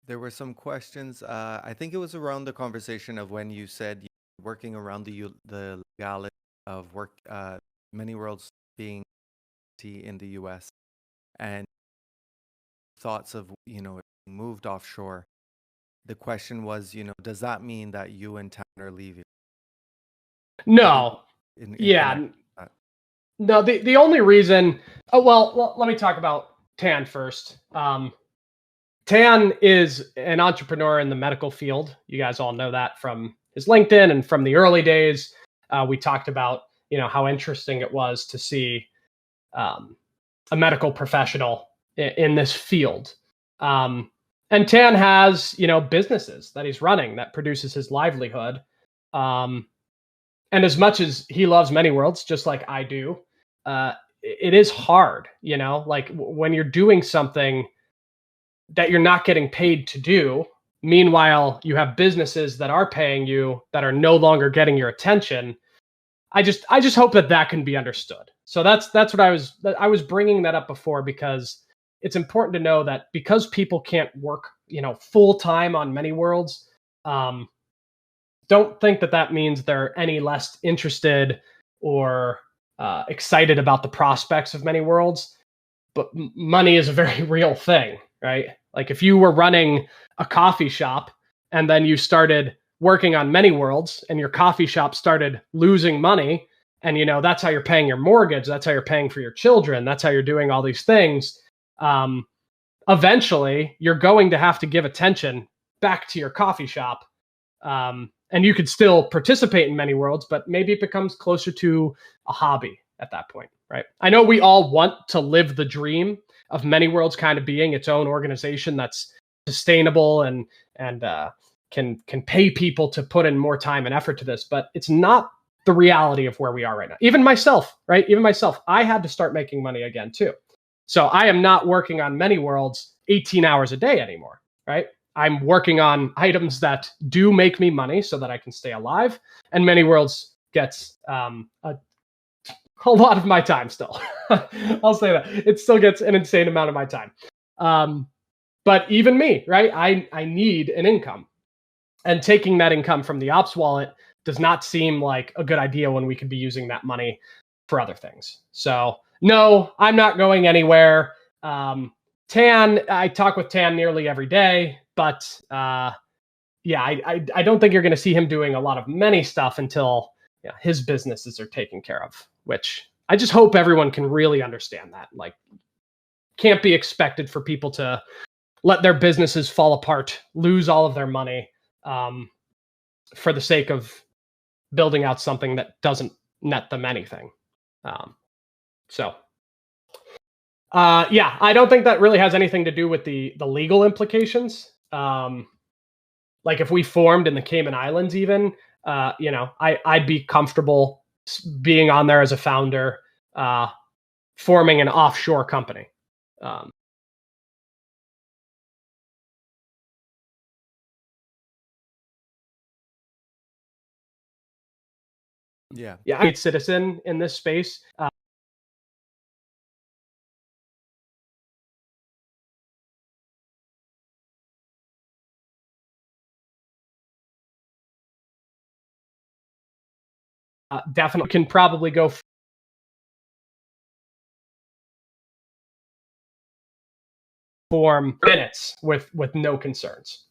There were some questions. I think it was around the conversation of when you said you're working around the legality of work, many worlds being in the U.S. and thoughts of being moved offshore. The question was, does that mean that you and Tan are leaving? No. In Yeah. No, the only reason, well, let me talk about Tan first. Tan is an entrepreneur in the medical field. You guys all know that from his LinkedIn and from the early days. We talked about, how interesting it was to see a medical professional in this field. And Tan has, businesses that he's running that produces his livelihood. And as much as he loves many worlds, just like I do, it is hard, like when you're doing something that you're not getting paid to do. Meanwhile, you have businesses that are paying you that are no longer getting your attention. I just hope that can be understood. So that's what I was bringing that up before, because it's important to know that because people can't work, full time on many worlds, don't think that means they're any less interested or excited about the prospects of many worlds. But money is a very real thing, right? Like if you were running a coffee shop and then you started working on many worlds and your coffee shop started losing money, and that's how you're paying your mortgage, that's how you're paying for your children, that's how you're doing all these things, eventually you're going to have to give attention back to your coffee shop. And you could still participate in many worlds, but maybe it becomes closer to a hobby at that point, right? I know we all want to live the dream of many worlds kind of being its own organization that's sustainable and can pay people to put in more time and effort to this, but it's not the reality of where we are right now. Even myself, right? Even myself, I had to start making money again too. So I am not working on many worlds 18 hours a day anymore, right? I'm working on items that do make me money so that I can stay alive. And many worlds gets a lot of my time still. I'll say that. It still gets an insane amount of my time. But even me, right? I need an income. And taking that income from the ops wallet does not seem like a good idea when we could be using that money for other things. So no, I'm not going anywhere. Tan, I talk with Tan nearly every day, but yeah, I don't think you're going to see him doing a lot of many stuff until his businesses are taken care of, which I just hope everyone can really understand that. Like, can't be expected for people to let their businesses fall apart, lose all of their money for the sake of building out something that doesn't net them anything. Yeah, I don't think that really has anything to do with the legal implications. Like if we formed in the Cayman Islands, even, I'd be comfortable being on there as a founder, forming an offshore company. Yeah, I'm a citizen in this space. Definitely can probably go form minutes with no concerns.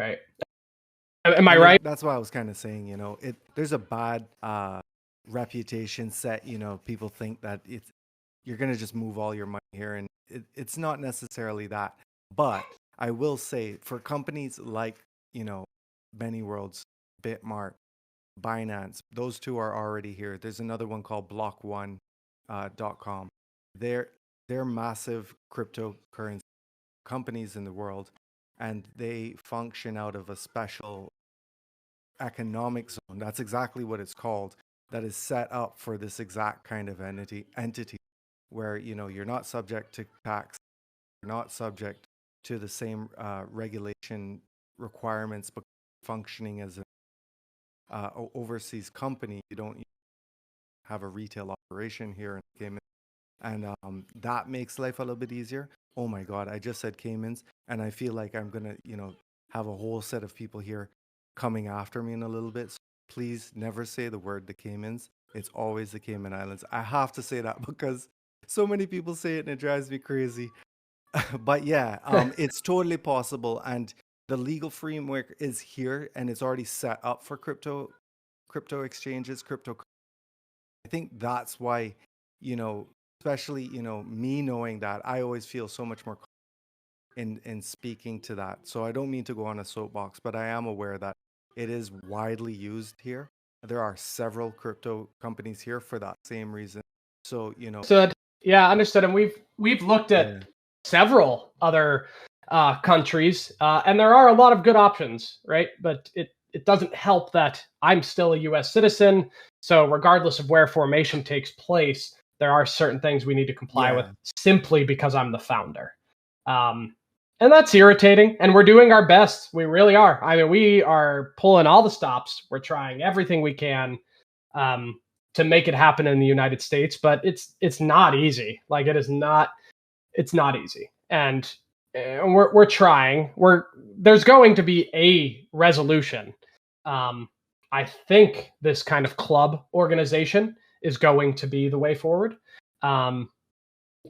Right. Am I right? That's why I was kind of saying, there's a bad reputation set. People think that you're gonna just move all your money here, and it's not necessarily that. But I will say, for companies like many worlds, Bitmart, Binance. Those two are already here. There's another one called Block1.com. They're massive cryptocurrency companies in the world, and they function out of a special economic zone. That's exactly what it's called. That is set up for this exact kind of entity where you're not subject to tax, you're not subject to the same regulation requirements, but functioning as an overseas company. You don't have a retail operation here in Cayman, and that makes life a little bit easier. Oh my God, I just said Caymans, and I feel like I'm gonna, have a whole set of people here coming after me in a little bit. So please never say the word the Caymans. It's always the Cayman Islands. I have to say that because so many people say it and it drives me crazy. But yeah, it's totally possible, and the legal framework is here, and it's already set up for crypto exchanges, crypto. I think that's why, especially me knowing that, I always feel so much more in speaking to that. So I don't mean to go on a soapbox, but I am aware that it is widely used here. There are several crypto companies here for that same reason. So Understood. Yeah, understood. And we've looked at several other countries, and there are a lot of good options, right? But it doesn't help that I'm still a U.S. citizen. So regardless of where formation takes place, there are certain things we need to comply with simply because I'm the founder. And that's irritating, and we're doing our best. We really are. I mean, we are pulling all the stops. We're trying everything we can to make it happen in the United States, but it's not easy. Like it's not easy. And we're trying. There's going to be a resolution. I think this kind of club organization is going to be the way forward.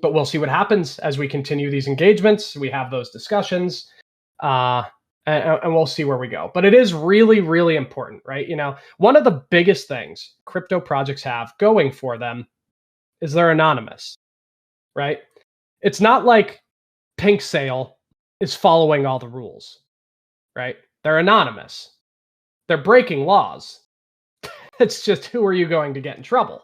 But we'll see what happens as we continue these engagements. We have those discussions, and we'll see where we go. But it is really, really important, right? One of the biggest things crypto projects have going for them is they're anonymous, right? It's not like Pink Sale is following all the rules, right? They're anonymous. They're breaking laws. It's just, who are you going to get in trouble?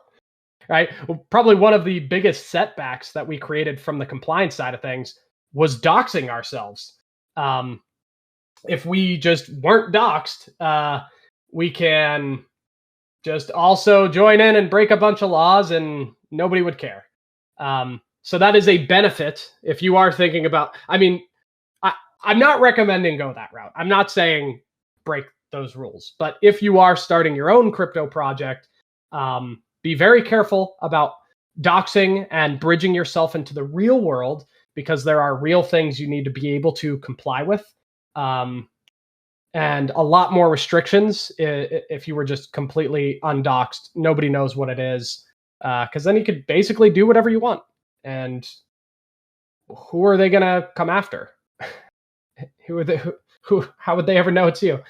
Right? Well, probably one of the biggest setbacks that we created from the compliance side of things was doxing ourselves. If we just weren't doxed, we can just also join in and break a bunch of laws and nobody would care. So that is a benefit if you are thinking about, I'm not recommending go that route. I'm not saying break those rules, but if you are starting your own crypto project, be very careful about doxing and bridging yourself into the real world, because there are real things you need to be able to comply with. And a lot more restrictions if you were just completely undoxed. Nobody knows what it is, because then you could basically do whatever you want. And who are they going to come after? How would they ever know it's you?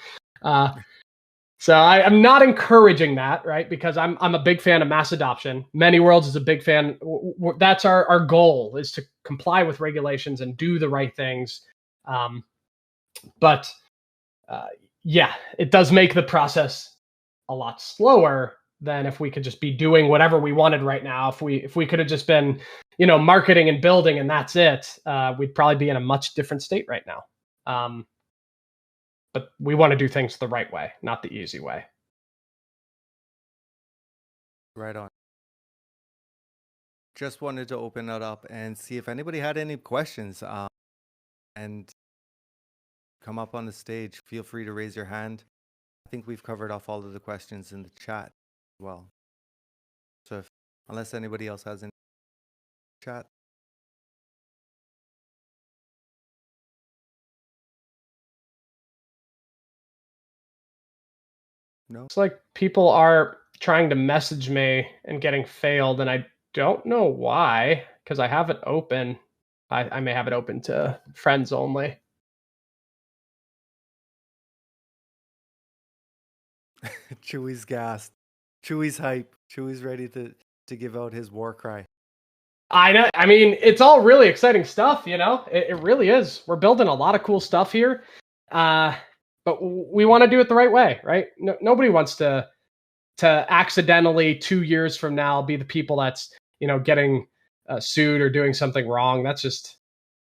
So I'm not encouraging that, right? Because I'm a big fan of mass adoption. Many Worlds is a big fan. That's our goal, is to comply with regulations and do the right things. But it does make the process a lot slower than if we could just be doing whatever we wanted right now. If we could have just been, marketing and building and that's it, we'd probably be in a much different state right now. But we want to do things the right way, not the easy way. Right on. Just wanted to open it up and see if anybody had any questions, and come up on the stage. Feel free to raise your hand. I think we've covered off all of the questions in the chat as well. So unless anybody else has any chat. No? It's like people are trying to message me and getting failed, and I don't know why, because I have it open. I may have it open to friends only. Chewy's gassed. Chewy's hype. Chewy's ready to give out his war cry. I know. I mean, it's all really exciting stuff, It really is. We're building a lot of cool stuff here. but we want to do it the right way, right? Nobody wants to accidentally 2 years from now be the people that's getting sued or doing something wrong. That's just,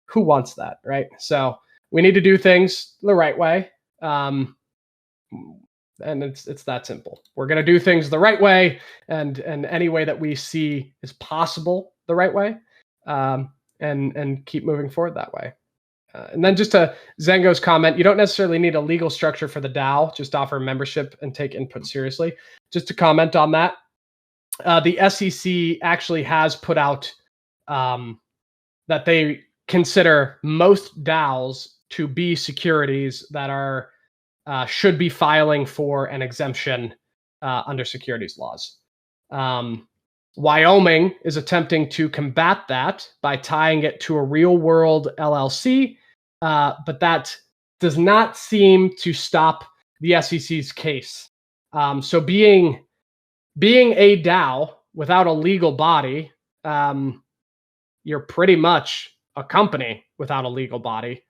who wants that, right? So we need to do things the right way, and it's that simple. We're going to do things the right way, and any way that we see is possible the right way, and keep moving forward that way. And then just to Zengo's comment, you don't necessarily need a legal structure for the DAO. Just offer membership and take input seriously. Just to comment on that, the SEC actually has put out that they consider most DAOs to be securities that are should be filing for an exemption under securities laws. Wyoming is attempting to combat that by tying it to a real world LLC, but that does not seem to stop the SEC's case. So being a DAO without a legal body, you're pretty much a company without a legal body.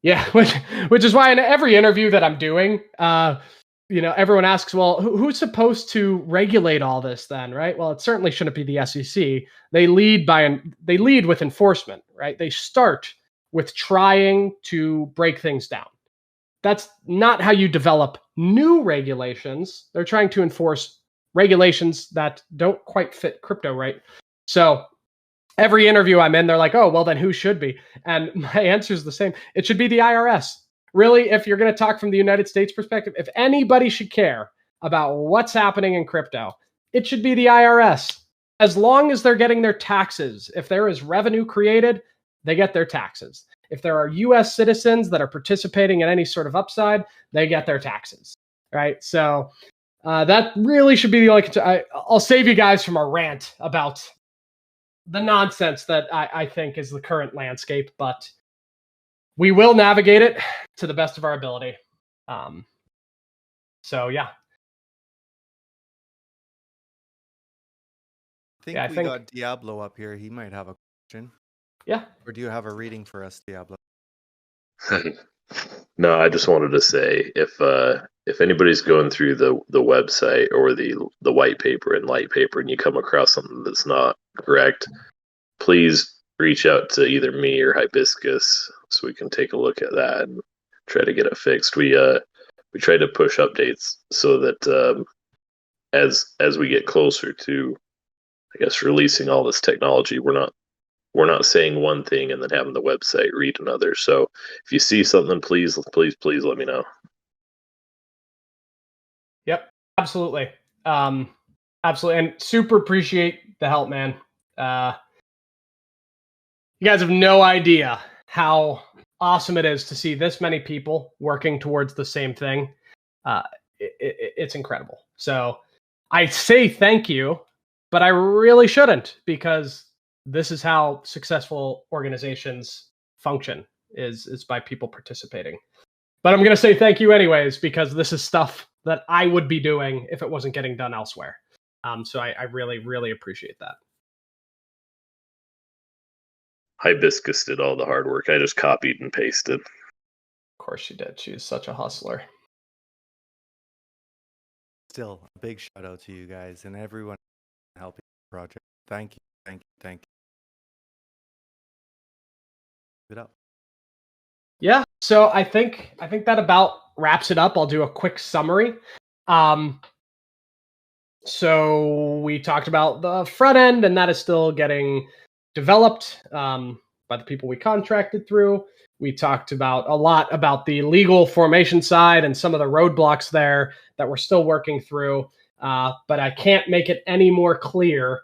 Yeah, which is why in every interview that I'm doing, everyone asks, well, who's supposed to regulate all this then, right? Well, it certainly shouldn't be the SEC. They lead with enforcement, right? They start with trying to break things down. That's not how you develop new regulations. They're trying to enforce regulations that don't quite fit crypto, right? So every interview I'm in, they're like, oh, well, then who should be? And my answer is the same. It should be the IRS. Really, if you're going to talk from the United States perspective, if anybody should care about what's happening in crypto, it should be the IRS. As long as they're getting their taxes, if there is revenue created, they get their taxes. If there are US citizens that are participating in any sort of upside, they get their taxes, right? So that really should be the only... I'll save you guys from a rant about the nonsense that I think is the current landscape, but we will navigate it to the best of our ability. So yeah. I think got Diablo up here. He might have a question. Yeah. Or do you have a reading for us, Diablo? No, I just wanted to say if anybody's going through the website or the white paper and light paper and you come across something that's not correct, please reach out to either me or Hibiscus so we can take a look at that and try to get it fixed. We try to push updates so that as we get closer to, I guess, releasing all this technology, we're not saying one thing and then having the website read another. So if you see something, please let me know. Yep, absolutely. Absolutely. And super appreciate the help, man. You guys have no idea how awesome it is to see this many people working towards the same thing. It's incredible. So I say thank you, but I really shouldn't, because this is how successful organizations function, is by people participating. But I'm going to say thank you anyways, because this is stuff that I would be doing if it wasn't getting done elsewhere. So I really, really appreciate that. Hibiscus did all the hard work. I just copied and pasted. Of course she did. She's such a hustler. Still, a big shout out to you guys and everyone helping the project. Thank you. Give it up. Yeah, so I think that about wraps it up. I'll do a quick summary. So we talked about the front end, and that is still getting developed by the people we contracted through. We talked about a lot about the legal formation side and some of the roadblocks there that we're still working through. But I can't make it any more clear.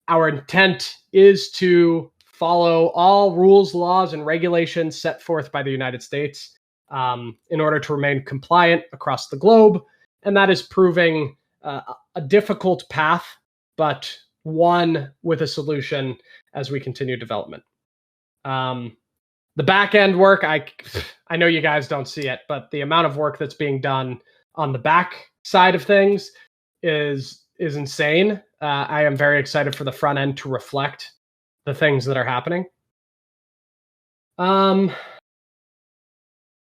Our intent is to follow all rules, laws, and regulations set forth by the United States in order to remain compliant across the globe. And that is proving a difficult path, but one with a solution as we continue development. The back end work, I know you guys don't see it, but the amount of work that's being done on the back side of things is insane. I am very excited for the front end to reflect the things that are happening.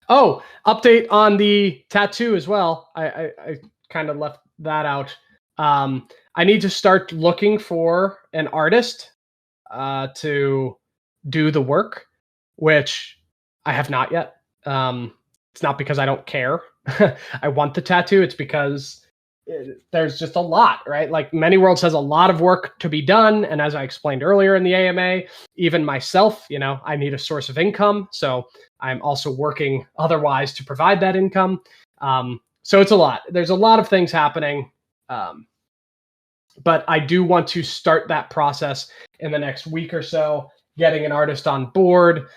Oh, update on the tattoo as well. I kind of left that out. I need to start looking for an artist to do the work, which I have not yet. It's not because I don't care. I want the tattoo. It's because there's just a lot, right? Like Many Worlds has a lot of work to be done. And as I explained earlier in the AMA, even myself, I need a source of income. So I'm also working otherwise to provide that income. So it's a lot. There's a lot of things happening. But I do want to start that process in the next week or so, getting an artist on board,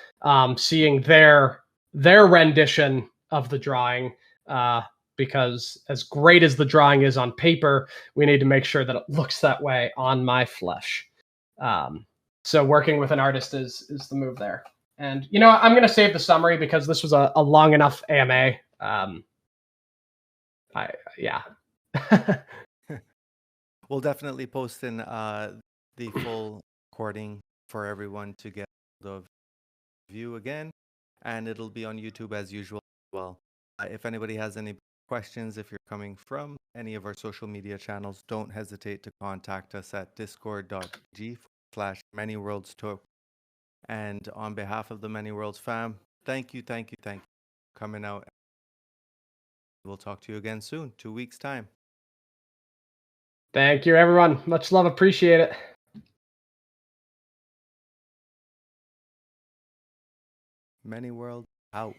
seeing their rendition of the drawing, because as great as the drawing is on paper, we need to make sure that it looks that way on my flesh. So working with an artist is the move there. And, I'm going to save the summary because this was a long enough AMA. Yeah. We'll definitely post in the full recording for everyone to get the view again, and it'll be on YouTube as usual as well. If anybody has any questions, if you're coming from any of our social media channels, don't hesitate to contact us at discord.gg/manyworldstalk. And on behalf of the Many Worlds fam, thank you for coming out. We'll talk to you again soon, 2 weeks' time. Thank you, everyone. Much love. Appreciate it. Many Worlds out.